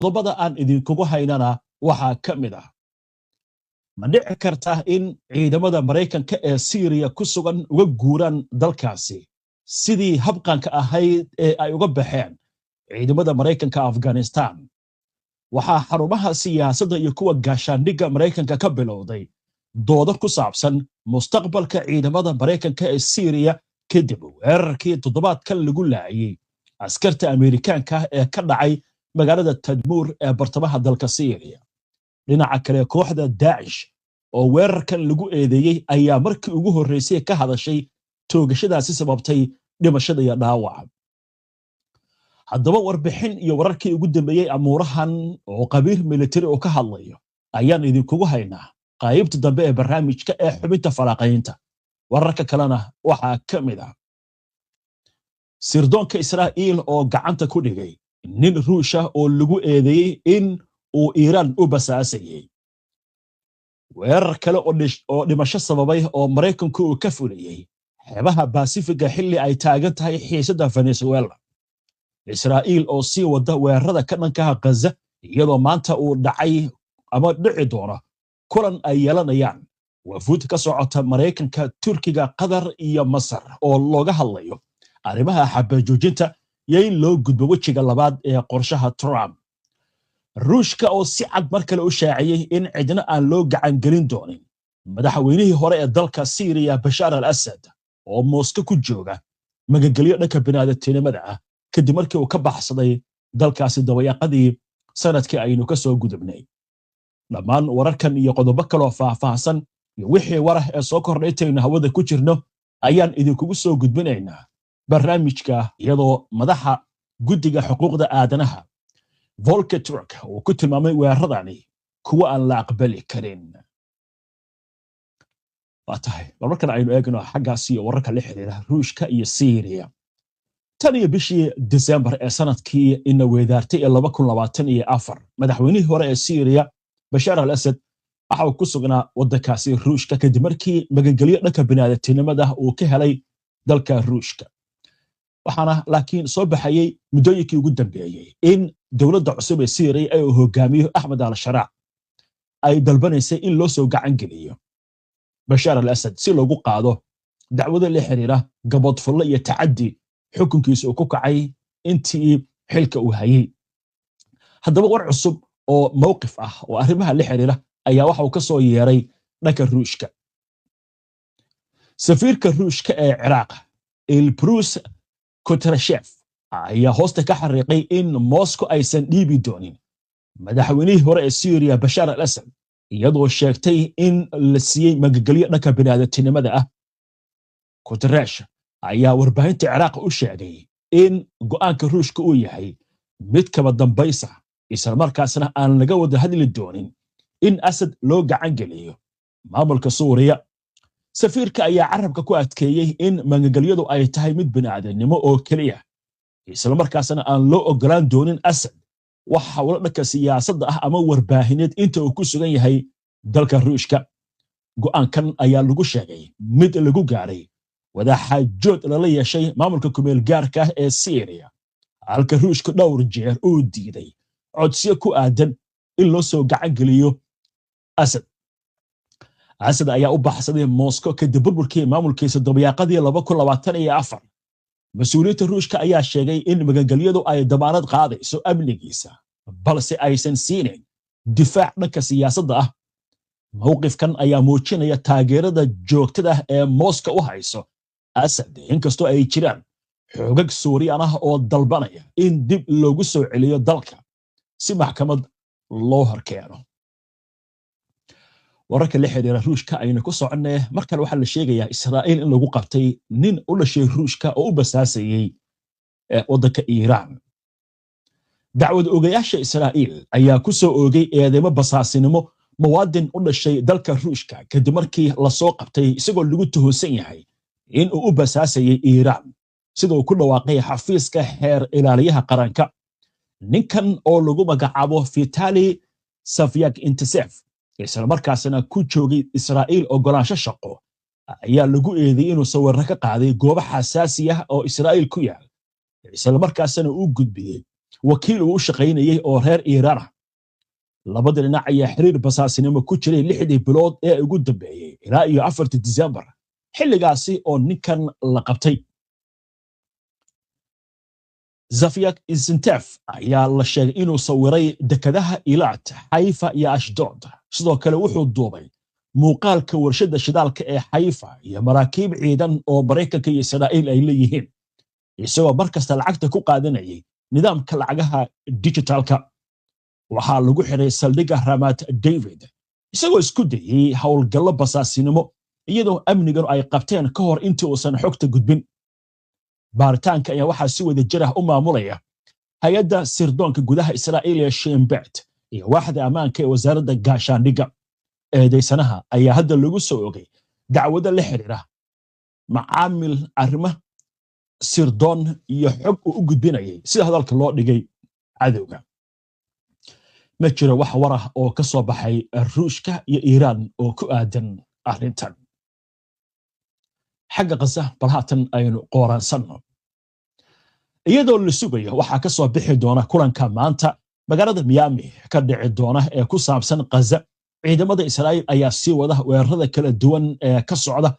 qodobada aan idinkugu haynana waxaa ka mid ah ma dhici karta in ciidamada Mareykanka ee Syria ku sugan uga guuraan dalkaasi sidii habqanka ahayd ee ay uga baxeen ciidamada Mareykanka Afghanistan waxaa xarumaha siyaasadda iyo kuwa gaashaandhigga Mareykanka ka bilowday doodo ku saabsan mustaqbalka ciidamada Mareykanka ee Syria kadib weerarkii toddobaadkan lagu laayay askarta Ameerikaanka ee ka dhacay magaalada Tadmur ee bartamaha dalka Syria dhinaca kale kooxda Daesh oo weerarkan lagu eedeeyay ayaa markii ugu horeysay ka hadashay toogashadaasi sababtay dhimashada iyo dhaawaca haddaba warbixin iyo wararkii ugu dambeeyay amuurahan oo qabiir military oo ka hadlayo ayaan idinkugu haynaa qaybta dambe ee barnaamijka ee xubinta faraaqaynta wararka kalena waxaa ka mid ah sirdoonka Israa'iil oo gacanta ku dhigay nin Ruusha oo lagu eedeeyay in uu Iiraan u basaasayay weerar kale oo dhimasho sababay oo Mareykanku uu ka fuliyay xeebaha Pacifiga xilli ay taagan tahay xiisadda Venezuela Israa'iil oo sii wada weerarada ka dhanka ah Gaza iyadoo maanta uu dhacay ama dhici doona kulan ay yeelanayaan wafuud ka socota Mareykanka Turkiga Qatar iyo Masar oo looga hadlayo arrimaha xabajoojinta iyo in loo gudbo wejiga labaad ee qorshaha Trump Ruushka oo si cad mar kale u shaaciyay in cidna aan loo gacan gelin doonin madaxweynihii hore ee dalka Syria Bashar al-Assad oo Moscow ku jooga magagelyo dhanka bini'aadantinimada ah kadib markii uu ka baxsaday dalkaasi dabayaqadii sanadkii aynu ka soo gudubnay dhammaan wararkan iyo qodobo kale oo faahfaahsan iyo wixii warah ee soo kordhay intaynu hawada ku jirno ayaan idinkugu soo gudbinaynaa barnaamijka iyadoo madaxa guddiga xuquuqda aadanaha Volker Turk uu ku tilmaamay weeraradani kuwa aan la aqbali karin waatahay markan aynu eegno xaggaas iyo wararka la xiriira Ruushka iyo Syria tan iyo bishii December ee sanadkii ina weedaartay 2024 madaxweynihii hore ee Syria Bashar al-Assad waxa uu ku sugnaa waddankaasi Ruushka kadib markii magagelyo dhanka bini'aadantinimada uu ka helay dalka Ruushka waxaana laakiin soo baxayay muddooyinkii ugu dambeeyay in dawladda cusub ee Syria ay hogaamiyo Ahmed al-Sharaa ay dalbanaysay in loo soo gacan geliyo Bashar al-Assad si loogu qaado dacwado la xiriira gabadfulo iyo tacaddi xukunkiisa uu ku kacay intii xilka uu hayay haddaba war cusub oo mowqif ah oo arrimaha la xiriira ayaa waxa uu ka soo yeeray dhanka Ruushka safiirka Ruushka ee Ciraaq Elbrus Kotrashev ayaa hoosta ka xariiqay in Moscow aysan dhiibi doonin madaxweynihii hore ee Syria Bashar al-Assad iyadoo sheegtay in la siiyay magagelyo dhanka bini'aadantinimada ah Kotrashev ayaa warbaahinta Ciraaq u sheegay in go'aanka Ruushka uu yahay mid kaba dambaysa isla markaasna aan laga wada hadli doonin in Assad loo gacan geliyo maamulka Suuriya safiirka ayaa carabka ku adkeeyay in magagalyadu ay tahay mid bini'aadanimo oo kaliya isla markaasna aan loo ogolaan doonin Assad waxa uu dhanka siyaasadda ah ama warbaahineed inta uu ku sugan yahay dalka Ruushka go'aankan ayaa lagu sheegay mid lagu gaaray wadaxaajood lala yeeshay maamulka kumeel gaarka ah ee Syria halka Ruushka dhowr jeer uu diiday codsiyo ku aadan in loo soo gacan geliyo Assad ayaa u baxsaday Moscow kadib burburkii maamulkiisa dabayaqadii 2024 mas'uuliyiinta Ruushka ayaa sheegay in magagalyadu ay damaanad qaadayso amnigiisa balse aysan siinin difaac dhanka siyaasadda ah mowqifkan ayaa muujinaya taageerada joogtada ah ee Moscow u hayso Assad inkastoo ay jiraan xoogag Suuriyan ah oo dalbanaya in dib loogu soo celiyo dalka si maxkamad loo horkeeno wararka la xiriira Ruushka ayna ku soconay markale waxa la sheegayaa Israa'iil in lagu qabtay nin u dhashay Ruushka oo u basaasayay waddanka Iiraan dacwad ogayaasha Israa'iil ayaa ku soo oogay eedeymo basaasinimo muwaadin u dhashay dalka Ruushka kadib markii la soo qabtay isagoo lagu tuhunsan yahay in uu u basaasayay Iiraan sidoo ku dhawaaqay xafiiska heer ilaaliyaha qaranka ninkan oo lagu magacaabo Vitali Savyak-Intsev isla markaasna ku joogay Israa'iil ogolaansho shaqo ayaa lagu eedeeyay inuu sawir ka qaaday goobo xasaasi ah oo Israa'iil ku yaal isla markaasna uu gudbiyay wakiil uu shaqaynayay oo reer Iiraan ah labada dhinac ayaa xiriir basaasinimo ku jiray 6 bilood ee ugu dambeeyay ilaa iyo 4 December xilligaasi oo ninkan la qabtay Zafiak Isintef ayaa la sheegay inuu sawiray dekadaha Eilat, Haifa iyo Ashdod sidoo kale wuxuu duubay muuqaalka warshada shidaalka ee Haifa iyo maraakiib ciidan oo Mareykanka iyo Israa'iil ay leeyihiin isagoo markasta lacagta ku qaadanayay nidaamka lacagaha digitalka waxaa lagu xiray saldhigga Ramat David isagoo isku dayay howlgallo basaasinimo iyadoo amnigan ay qabteen ka hor intii uusan xogta gudbin baaritaanka ayaa waxaa si wada jir ah u maamulaya hay'adda sirdoonka gudaha Israa'iil ee Shin Bet iyo waaxda ammaanka ee wasaaradda gaashaandhigga eedeysanaha ayaa hadda lagu soo ogay dacwado la xiriira macaamil arrimo sirdoon iyo xog u gudbinayay sida hadalka loo dhigay cadowga ma jiro wax war ah oo ka soo baxay Ruushka iyo Iiraan oo ku aadan arrintan xagga Gaza bal haatan aynu qooraansanno iyadoo la sugayo waxaa ka soo bixi doona kulanka maanta magaalada Miami ka dhici doona ee ku saabsan Gaza ciidamada Israa'iil ayaa sii wada weerarada kala duwan ee ka socda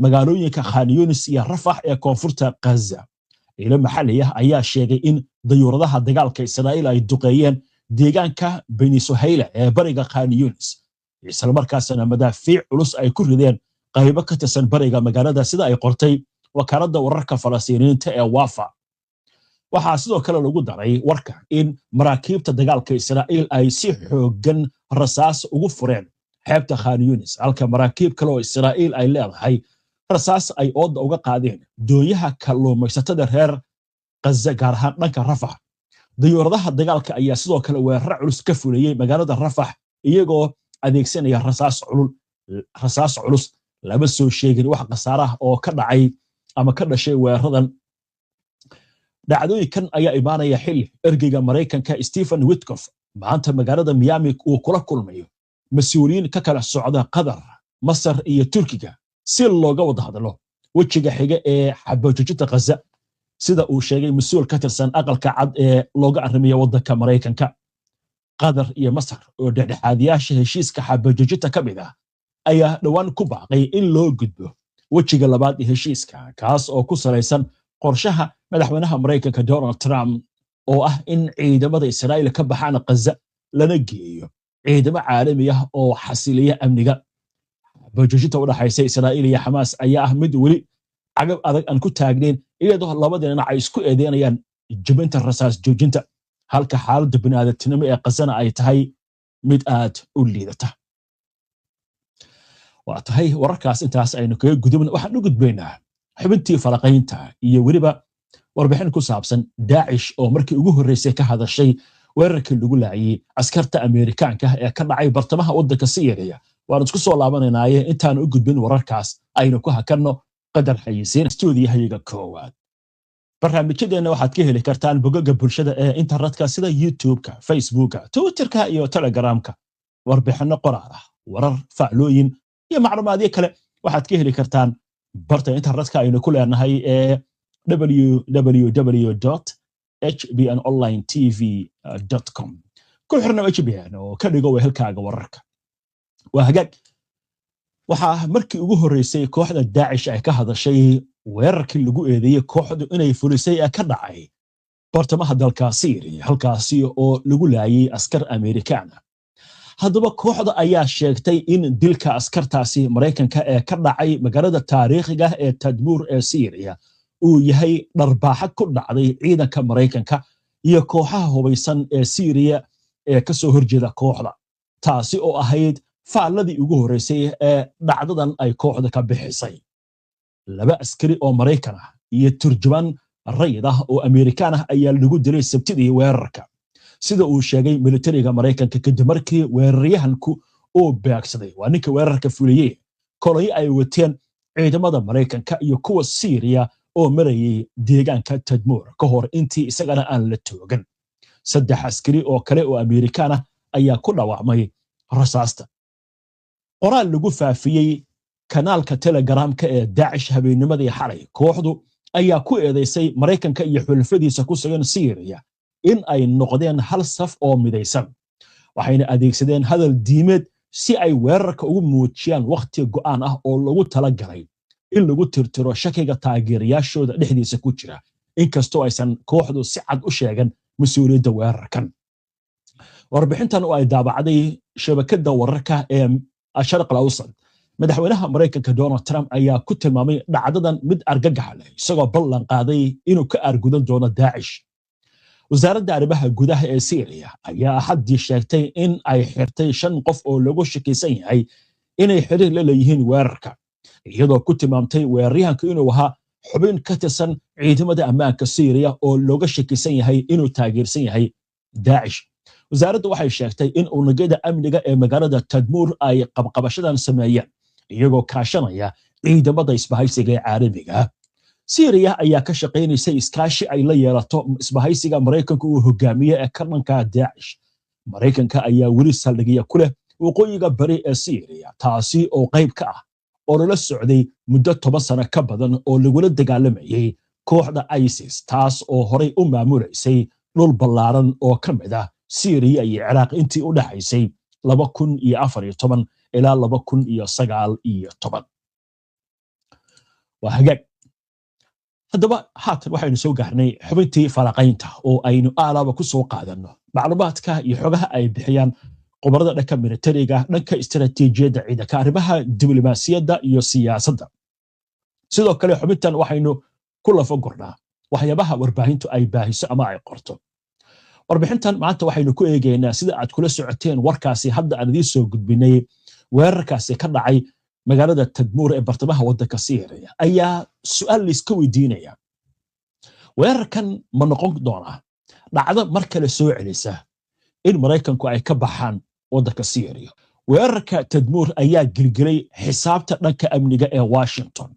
magaalooyinka Khan Yunis iyo Rafah ee koonfurta Gaza ilo maxalli ah ayaa sheegay in dayuuradaha dagaalka Israa'iil ay duqeeyeen deegaanka Bani Suhayla ee bariga Khan Yunis isla markaasna madaafiic culus ay ku rideen qaybo ka tirsan bariga magaalada sida ay qortay wakaaladda wararka Falastiiniyiinta ee Wafa waxaa sidoo kale lagu daray warka in maraakiibta dagaalka Israa'iil ay si xoogan rasaas ugu fureen xeebta Khan Yunis halka maraakiib kale oo Israa'iil ay leedahay rasaas ay ooda uga qaadeen doonyaha kalluumaysatada reer Gaza gaar ahaan dhanka Rafah dayuuradaha dagaalka ayaa sidoo kale weerar culus ka fuliyay magaalada Rafah iyagoo adeegsanaya rasaas culus lama soo sheegin wax khasaaraha oo ka dhacay ama ka dhashay weeraradan dhacdooyinkan ayaa imaanaya xilli ergeyga Mareykanka Stephen Witkoff maanta magaalada Miami uu kula kulmayo mas'uuliyiin ka kala socda Qatar, Masar iyo Turkiga si looga wada hadlo wajiga xiga ee xabajoojinta Gaza sida uu sheegay mas'uul ka tirsan aqalka cad ee looga arrimayo waddanka Mareykanka Qatar iyo Masar oo dhexdhexaadiyaasha heshiiska xabajoojinta ka mid ah ayaa dhawaan ku baaqay in loo gudbo wajiga labaad ee heshiiska kaas oo ku salaysan qorshaha madaxweynaha Mareykanka Donald Trump oo ah in ciidamada Israa'iil ka baxaan Gaza lana geeyo ciidamo caalami ah oo xasiliya amniga xabajoojinta u dhaxaysa Israa'iil iyo Xamaas ayaa ah mid weli cagab adag aan ku taagnayn iyadoo labada dhinac ay isku eedeynayaan jabinta rasaas joojinta halka xaaladda bini'aadantinimo ee Gazana ay tahay mid aad u liidata waa tahay wararkaas intaas aynu kaga gudubna waxaan u gudbaynaa xubintii falaqaynta iyo weliba warbixin ku saabsan Daesh oo markii ugu horeysay ka hadashay weerarkii lagu laayay askarta Ameerikaanka ee ka dhacay bartamaha waddanka Syria waan isku soo laabanaynaa intaan u gudbin wararkaas aynu ku hakanno qadar xayisiin stuudiyaha koowaad barnaamijyadeena waxaad ka heli kartaan bogagga bulshada ee internetka sida YouTube-ka, Facebook-ka, Twitter-ka iyo Telegram-ka warbixino qoraal ah warar faclooyin iyo macluumaadyo kale waxaad ka heli kartaan barta internetka aynu ku leenahay ee www.hbnonlinetv.com ku xirna HBN oo ka dhigo wehelkaaga wararka waa hagaag waxaa markii ugu horeysay kooxda Daesh ay ka hadashay weerarkii lagu eedeeyay kooxdu inay fulisay ka dhacay bartamaha dalka Syria halkaasi oo lagu laayay askar Ameerikaan haddaba kooxda ayaa sheegtay in dilka askartaasi Mareykanka ee ka dhacay magaalada taariikhiga ee Tadmur ee Syria uu yahay dharbaaxa ku dhacday ciidanka Mareykanka iyo kooxaha hubaysan ee Syria ee ka soo horjeeda kooxda taasi oo ahayd faaladii ugu horeysay ee dhacdadan ay kooxda ka bixisay laba askari oo Mareykan ah iyo turjumaan rayid ah oo Ameerikaan ah ayaa lagu dilay Sabtidii weerarka sida uu sheegay militariga Mareykanka kadib markii weeraryahanku uu beegsaday waa ninka weerarka fuliyay kolay ay wateen ciidamada Mareykanka iyo kuwa Syria oo marayay deegaanka Tadmur ka hor intii isagana aan la toogan saddex askari oo kale oo Ameerikaan ah ayaa ku dhaawacmay rasaasta qoraal lagu faafiyay kanaalka Telegram-ka ee Daesh habeennimadii xalay kooxdu ayaa ku eedeysay Mareykanka iyo xulafadiisa ku sugan Syria in ay noqdeen hal saf oo midaysan waxayna adeegsadeen hadal diimeed si ay weerarka ugu muujiyaan waqti go'aan ah oo lagu tala galay in lagu tirtiro shakiga taageerayaashooda dhexdiisa ku jira inkastoo aysan kooxdu si cad u sheegan mas'uuliyadda weerarkan warbixintan oo ay daabacday shabakadda wararka ee Sharq al-Awsat madaxweynaha Mareykanka Donald Trump ayaa ku tilmaamay dhacdadan mid argagax leh isagoo ballan qaaday inuu ka argudan doono Daesh wasaaradda arrimaha gudaha ee Syria ayaa haddii sheegtay in ay xirtay 5 qof oo lagu shakiysan yahay inay xiriir la leeyihiin weerarka iyadoo ku tilmaamtay weeraryahanka inuu ahaa xubin ka tirsan ciidamada ammaanka Syria oo looga shakiysan yahay inuu taageersan yahay Daesh wasaaraddu waxay sheegtay in unugyada amniga ee magaalada Tadmur ay qabqabashadan sameeyeen iyagoo kaashanaya ciidamada isbahaysiga ee caalamiga Syria ayaa ka shaqeynaysa iskaashi ay la yeelato isbahaysiga Mareykanka uu hogaamiye ee ka dhanka Daesh Mareykanka ayaa weli saldhigyo ku leh waqooyiga bari ee Syria taasi oo qayb ka ah oo la socday muddo 10 sano ka badan oo lagula dagaalamayay kooxda ISIS taas oo horay u maamulaysay dhul ballaaran oo ka mid ah Syria iyo Iraq intii u dhaxaysay 2014 ilaa 2019 waa hagaag haddaba haatan waxaynu soo gaarnay xubintii falaqaynta oo aynu aalaaba ku soo qaadanno macluumaadka iyo xogaha ay bixiyaan qobarada dhanka militariga dhanka istiraatiijiyadda ciidanka arrimaha diblomaasiyadda iyo siyaasadda sidoo kale xubintan waxaynu ku lafagurnaa waxyaabaha warbaahintu ay baahiso ama ay qorto warbixintan maanta waxaynu ku eegaynaa sida aad kula socoteen warkaasi hadda aan idiin soo gudbinay weerarkaasi ka dhacay magaalada Tadmur ee bartamaha waddanka Syria ayaa su'aal iska weydiinaya weerarkan ma noqon doonaa dhacdo mar kale soo celisa in Mareykanku ay ka baxaan waddanka Syria weerarka Tadmur ayaa gilgilay xisaabta dhanka amniga ee Washington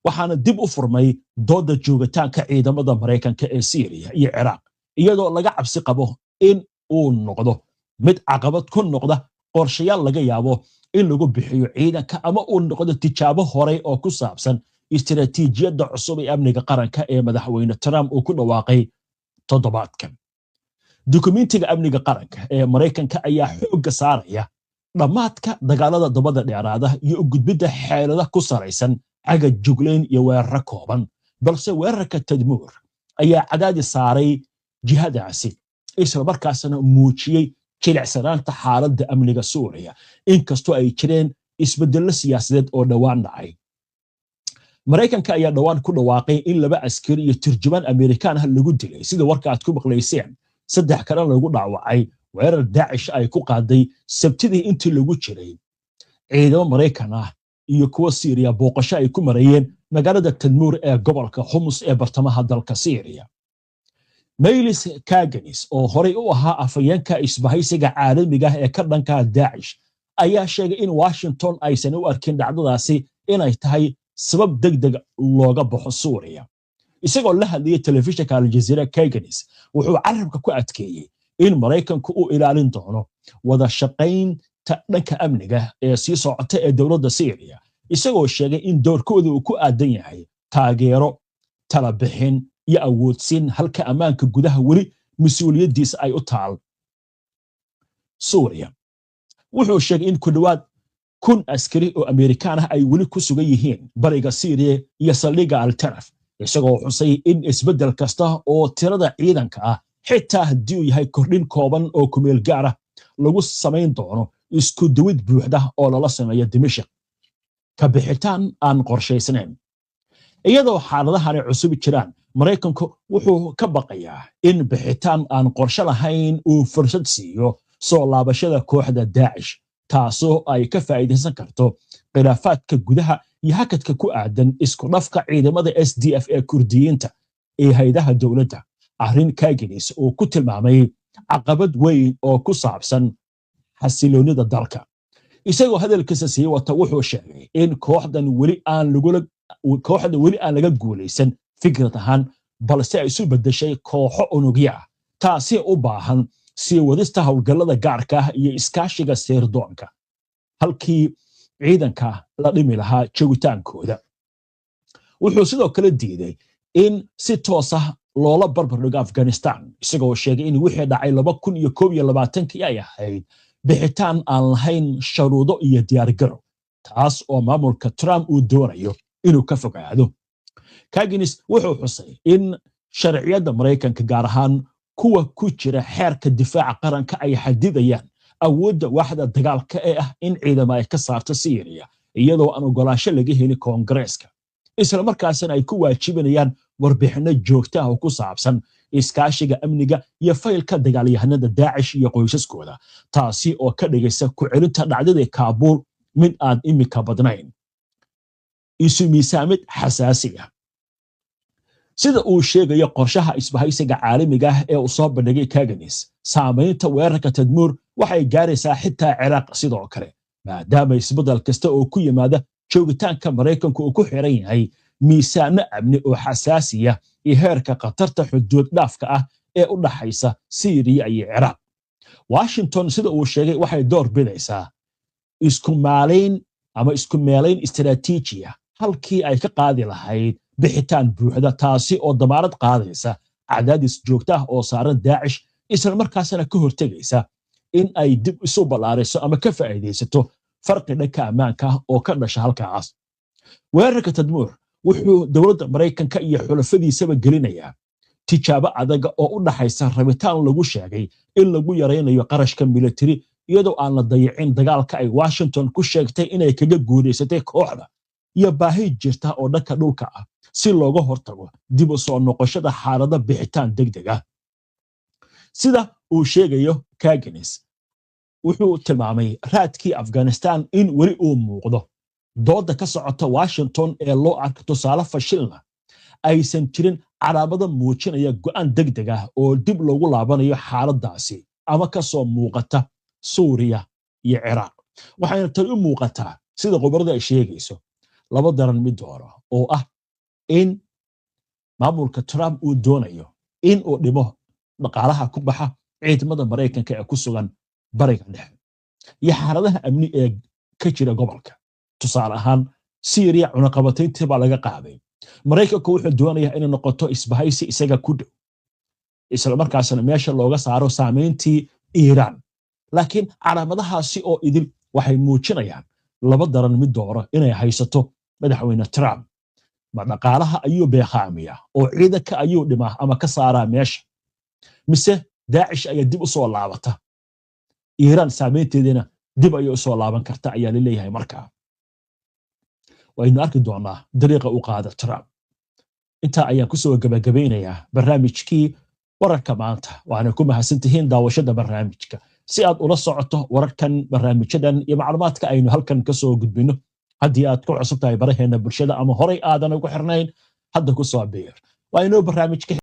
waxaana dib u furmay dooda joogitaanka ciidamada Mareykanka ee Syria iyo Iraq iyadoo laga cabsi qabo in uu noqdo mid caqabad ku noqda qorshayaal laga yaabo in lagu bixiyo ciidanka ama uu noqdo tijaabo hore oo ku saabsan istiraatiijiyadda cusub ee amniga qaranka ee madaxweyne Trump uu ku dhawaaqay toddobaadkan dukumentiga amniga qaranka ee Mareykanka ayaa xoogga saaraya dhamaadka dagaalada dabada dheeraada iyo u gudbidda xeelado ku salaysan caga juglayn iyo weerar kooban balse weerarka Tadmur ayaa cadaadis saaray jihadaasi isla markaasna muujiyay jilicsanaanta xaaladda amniga Suuriya inkastoo ay jireen isbeddello siyaasadeed oo dhawaan dhacay Mareykanka ayaa dhawaan ku dhawaaqay in 2 askari iyo turjumaan Amerikaan ah lagu dilay sida warka aad ku maqlayseen 3 kale lagu dhaawacay weerar Daesh ay ku qaaday Sabtidii intii lagu jiray ciidamo Mareykan ah iyo kuwa Syria booqasho ay ku marayeen magaalada Tadmur ee gobolka Homs ee bartamaha dalka Syria Melis Kaganis oo horay u ahaa afayeenka isbahaysiga caalamiga ee ka dhanka Daesh ayaa sheegay in Washington aysan u arkin dhacdadaasi inay tahay sabab degdeg looga baxo Suuriya isagoo la hadlayay telefishinka Al Jazeera Kaganis wuxuu carabka ku adkeeyay in Mareykanku uu ilaalin doono wada shaqaynta dhanka amniga ee sii socota ee dowladda Syria isagoo sheegay in doorkooda uu ku aadan yahay taageero tala bixin iyo awoodsiin halka ammaanka gudaha weli mas'uuliyadiisa ay u taal Suuriya wuxuu sheegay in ku dhawaad 1,000 askari oo Amerikaan ah ay weli ku sugan yihiin bariga Syria iyo saldhigga Al-Tanf isagoo xusay in isbeddel kasta oo tirada ciidanka ah xitaa haddii uu yahay kordhin kooban oo ku meel gaar ah lagu samayn doono isku duwid buuxda oo lala sameeyo Dimashq ka bixitaan aan qorshaysnayn iyadoo xaaladahan cusub jiraan Mareykanku wuxuu ka baqayaa in bixitaan aan qorshe lahayn uu fursad siiyo soo laabashada kooxda Daesh taasoo ay ka faa'iideysan karto khilaafaadka gudaha iyo hakadka ku aadan isku dhafka ciidamada SDF ee Kurdiyiinta ee hay'adaha dowladda arrin Kaganis oo ku tilmaamay caqabad weyn oo ku saabsan xasiloonida dalka isagoo hadalkiisa sii wata wuxuu sheegay in kooxdan weli aan laga guuleysan fikrad ahaan balse ay isu bedeshay kooxo unugya taasi u baahan sii wadista hawlgallada gaarka ah iyo iskaashiga seerdoonka halkii ciidanka la dhimi lahaa joogitaankooda wuxuu sidoo kale diiday in si toos ah loola barbardhigo Afghanistan isagoo sheegay in wixii dhacay 2021 ay ahayd bixitaan aan lahayn sharuudo iyo diyaargarow taas oo maamulka Trump uu doonayo inuu ka fogaado. Kaginis wuxuu xusay in sharciyada Mareykanka gaar ahaan kuwa ku jira xeerka difaaca qaranka ay xadidayaan awoodda waaxda dagaalka ee ah in ciidamo ay ka saarto Syria iyadoo aan ogolaansho laga helin Koongareeska isla markaasna ay ku waajibinayaan warbixino joogto ah oo ku saabsan iskaashiga amniga iyo faylka dagaalyahanada Daesh iyo qoysaskooda taasi oo ka dhigaysa ku celinta dhacdada Kabul mid aan imika badnayn isu miisaamid xasaasi ah. sida uu sheegayo qorshaha isbahaysiga caalamiga ah ee uu soo bandhigay Kaginis saamaynta weerarka Tadmur waxay gaaraysaa xitaa Ciraaq sidoo kale maadaama isbedel kasta oo ku yimaada joogitaanka Mareykanku uu ku xiran yahay miisaano amni oo xasaasiya iyo heerka khatarta xuduud dhaafka ah ee u dhaxaysa Syria iyo Ciraaq. Washington sida uu sheegay waxay door bidaysaa isku meelayn istiraatiijiya halkii ay ka qaadi lahayd bixitaan buuxda taasi oo damaanad qaadaysa cadaadis joogto ah oo saaran Daesh isla markaasna ka hortagaysa in ay dib isu ballaariso ama ka faa'iideysato farqi dhanka ammaanka oo ka dhasha halkaas. weerarka Tadmur wuxuu dowladda Mareykanka iyo xulafadiisaba gelinayaa tijaabo adag oo u dhaxaysa rabitaan lagu sheegay in lagu yareynayo qarashka military iyadoo aan la dayicin dagaalka ay Washington ku sheegtay inay kaga guuleysatay kooxda iyo baahi jirta oo dhanka dhulka ah si looga hortago dib u soo noqoshada xaalada bixitaan degdeg ah. sida uu sheegayo Kaginis wuxuu tilmaamay raadkii Afghanistan in weli uu muuqdo dooda ka socota Washington ee loo arko tusaale fashilna aysan jirin calaamado muujinaya go'aan degdeg ah oo dib loogu laabanayo xaaladaasi ama ka soo muuqata Suuriya iyo Ciraaq. waxayna tan u muuqataa sida qobarada ay sheegayso laba daran mid dooro oo ah in maamulka Trump uu doonayo in uu dhimo dhaqaalaha ku baxa ciidamada Mareykanka ee ku sugan bariga dhexe iyo xaaladaha amni ee ka jira gobolka. tusaale ahaan Syria cunaqabatayntii baa laga qaaday. Mareykanku wuxuu doonayaa inay noqoto isbahaysi isaga ku dhow isla markaasna meesha looga saaro saameyntii Iran. laakiin calaamadahaasi oo idil waxay muujinayaan laba daran mid dooro inay haysato madaxweyne Trump. ma dhaqaalaha ayuu beeqaamiyaa oo ciidanka ayuu dhimaa ama ka saaraa meesha mise Daesh ayaa dib u soo laabata Iran saameynteedina dib ayay u soo laaban karta ayaa la leeyahay markaa. waynu arki doonaa dariiqa u qaada Trump. inta ayaan ku soo gabagabeynayaa barnaamijkii wararka maanta waana ku mahadsantihiin daawashada barnaamijka. si aad ula socoto wararkan barnaamijyadan iyo macluumaadka aynu halkan ka soo gudbino haddii aad ku cusub tahay baraheena bulshada ama horay aadan ugu xirnayn hadda ku soo biir. waa inoo barnaamijka